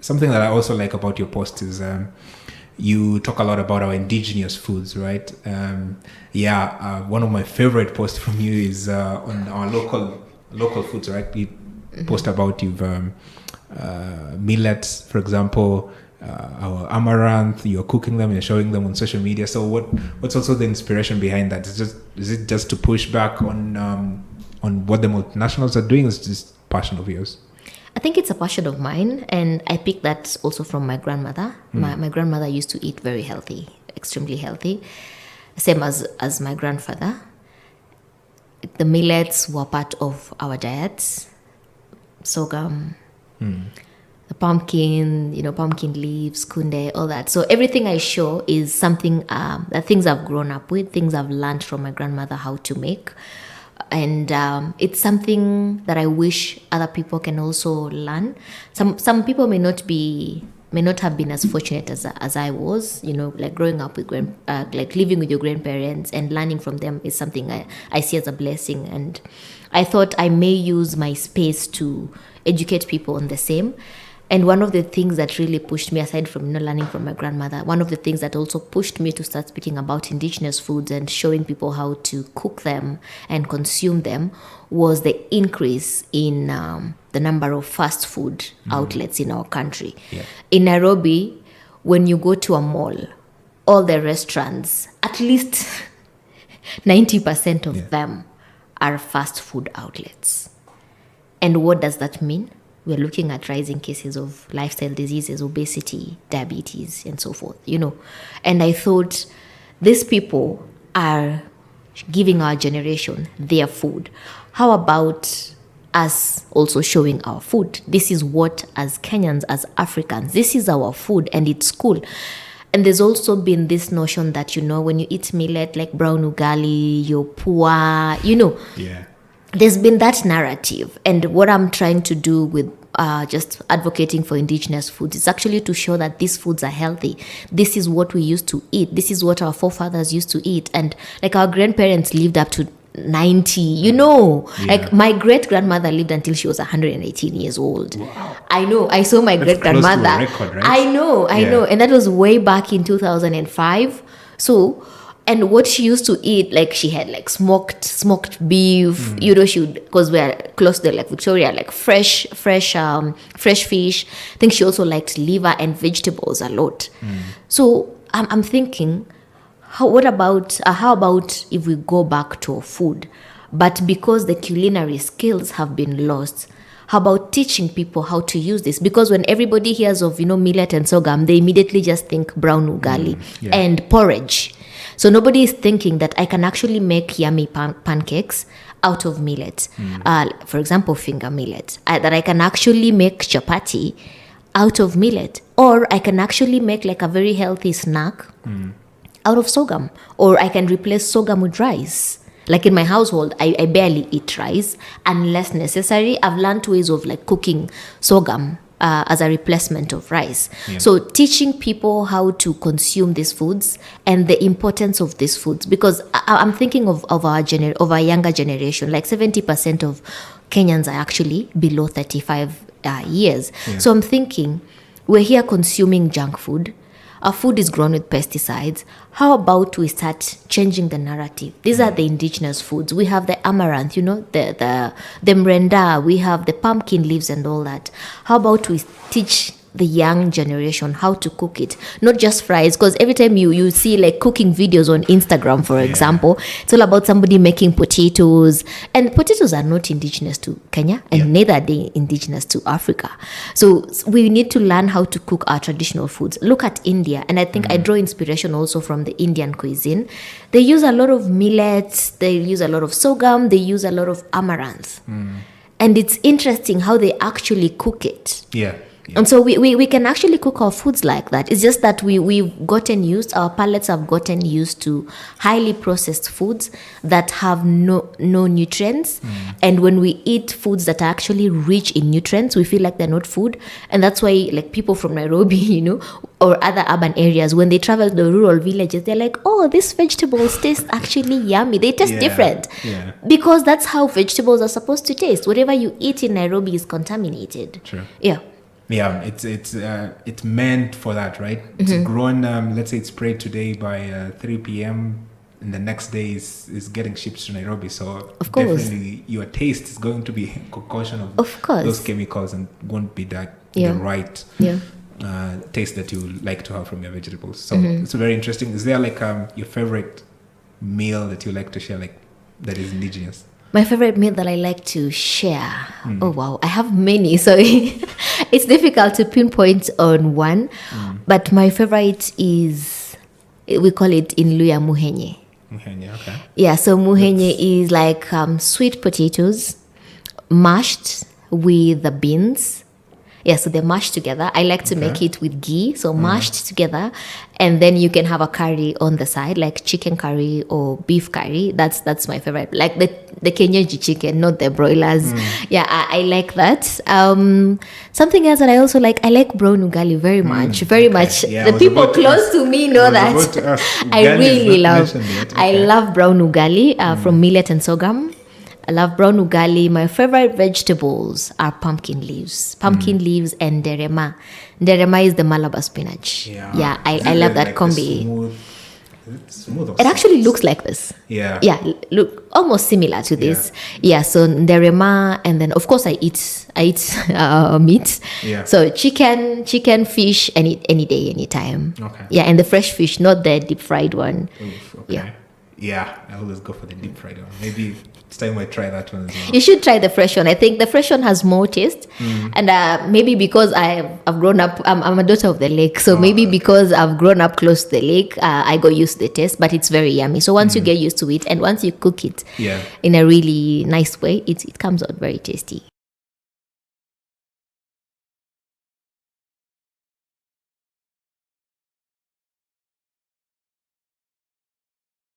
something that I also like about your post is you talk a lot about our indigenous foods, right? One of my favorite posts from you is on our local foods, right? You post about millets, for example, our amaranth. You're cooking them, you're showing them on social media. So what's also the inspiration behind that? Is it just to push back on what the multinationals are doing? Is it just passion of yours? I think it's a passion of mine, and I picked that also from my grandmother. My grandmother used to eat very healthy, extremely healthy, same as my grandfather. The millets were part of our diets. Sorghum, the pumpkin, pumpkin leaves, kunde, all that. So everything I show is something that things I've grown up with, things I've learned from my grandmother how to make. And it's something that I wish other people can also learn. Some people may not have been as fortunate as I was, like growing up with like living with your grandparents and learning from them is something I see as a blessing. And I thought I may use my space to educate people on the same. And one of the things that really pushed me, aside from learning from my grandmother, one of the things that also pushed me to start speaking about indigenous foods and showing people how to cook them and consume them was the increase in the number of fast food outlets in our country. Yeah. In Nairobi, when you go to a mall, all the restaurants, at least 90% of them are fast food outlets. And what does that mean? We're looking at rising cases of lifestyle diseases, obesity, diabetes, and so forth, And I thought these people are giving our generation their food. How about us also showing our food? This is what, as Kenyans, as Africans, this is our food and it's cool. And there's also been this notion that, when you eat millet, like brown ugali, you're poor, Yeah. There's been that narrative, and what I'm trying to do with just advocating for indigenous foods is actually to show that these foods are healthy. This is what we used to eat. This is what our forefathers used to eat, and like our grandparents lived up to 90. Like my great grandmother lived until she was 118 years old. Wow. I know. I saw my great grandmother. Record, right? I know, and that was way back in 2005. So. And what she used to eat, like she had like smoked beef, she would, because we're close to like Victoria, like fresh fish. I think she also liked liver and vegetables a lot. So I'm thinking, how about if we go back to our food, but because the culinary skills have been lost, how about teaching people how to use this? Because when everybody hears of, millet and sorghum, they immediately just think brown ugali and porridge. So nobody is thinking that I can actually make yummy pancakes out of millet. For example, finger millet. That I can actually make chapati out of millet. Or I can actually make like a very healthy snack out of sorghum. Or I can replace sorghum with rice. Like in my household, I barely eat rice unless necessary. I've learned ways of like cooking sorghum as a replacement of rice. Yeah. So teaching people how to consume these foods and the importance of these foods, because I'm thinking of our younger generation, like 70% of Kenyans are actually below 35 years. Yeah. So I'm thinking we're here consuming junk food. Our food is grown with pesticides. How about we start changing the narrative? These are the indigenous foods. We have the amaranth, the mrenda. We have the pumpkin leaves and all that. How about we teach the young generation how to cook it? Not just fries, because every time you see like cooking videos on Instagram, for example, it's all about somebody making potatoes. And potatoes are not indigenous to Kenya, and neither are they indigenous to Africa. So we need to learn how to cook our traditional foods. Look at India, and I think I draw inspiration also from the Indian cuisine. They use a lot of millets, they use a lot of sorghum, they use a lot of amaranth. And it's interesting how they actually cook it. Yeah. And so we can actually cook our foods like that. It's just that our palates have gotten used to highly processed foods that have no nutrients. And when we eat foods that are actually rich in nutrients, we feel like they're not food. And that's why like people from Nairobi, or other urban areas, when they travel to the rural villages, they're like, oh, these vegetables taste actually yummy. They taste different. Yeah. Because that's how vegetables are supposed to taste. Whatever you eat in Nairobi is contaminated. True. Yeah. Yeah, it's meant for that, right? It's grown. Let's say it's sprayed today by 3 p.m. and the next day is getting shipped to Nairobi. So Of course. definitely your taste is going to be a concoction Of course. those chemicals and won't be that Yeah. the right Yeah. taste that you like to have from your vegetables. So it's very interesting. Is there like your favorite meal that you like to share, like that is indigenous? My favorite meal that I like to share. Oh wow, I have many, so it's difficult to pinpoint on one. But my favorite is, we call it in Luya muhenye. Okay. Yeah, so muhenye is like sweet potatoes mashed with the beans. Yeah, so they're mashed together. I like to make it with ghee, so mashed together, and then you can have a curry on the side, like chicken curry or beef curry. That's my favorite, like the Kenyaji chicken, not the broilers. Yeah, I like that. Something else that I also like, I like brown ugali very much, very much. Yeah, I the was people about to close ask- to me know I was about that. to ask. I Ugali is really not love. mentioned yet. I Okay. love brown ugali from millet and sorghum. I love brown ugali. My favorite vegetables are pumpkin leaves. Pumpkin leaves and nderema. Nderema is the Malabar spinach. Yeah, I Is it love that like the combi. Smooth, is it smooth or It actually soft? looks like this. Yeah. Yeah, look almost similar to this. Yeah, so nderema, and then of course I eat meat. Yeah. So chicken, fish, any day, anytime. Okay. Yeah, and the fresh fish, not the deep fried one. Oof, okay. Yeah. Yeah, I always go for the deep fried one. Maybe it's time I try that one as well. You should try the fresh one. I think the fresh one has more taste, and maybe because I've grown up, I'm a daughter of the lake, so maybe because I've grown up close to the lake, I got used to the taste. But it's very yummy. So once you get used to it, and once you cook it Yeah. in a really nice way, it comes out very tasty.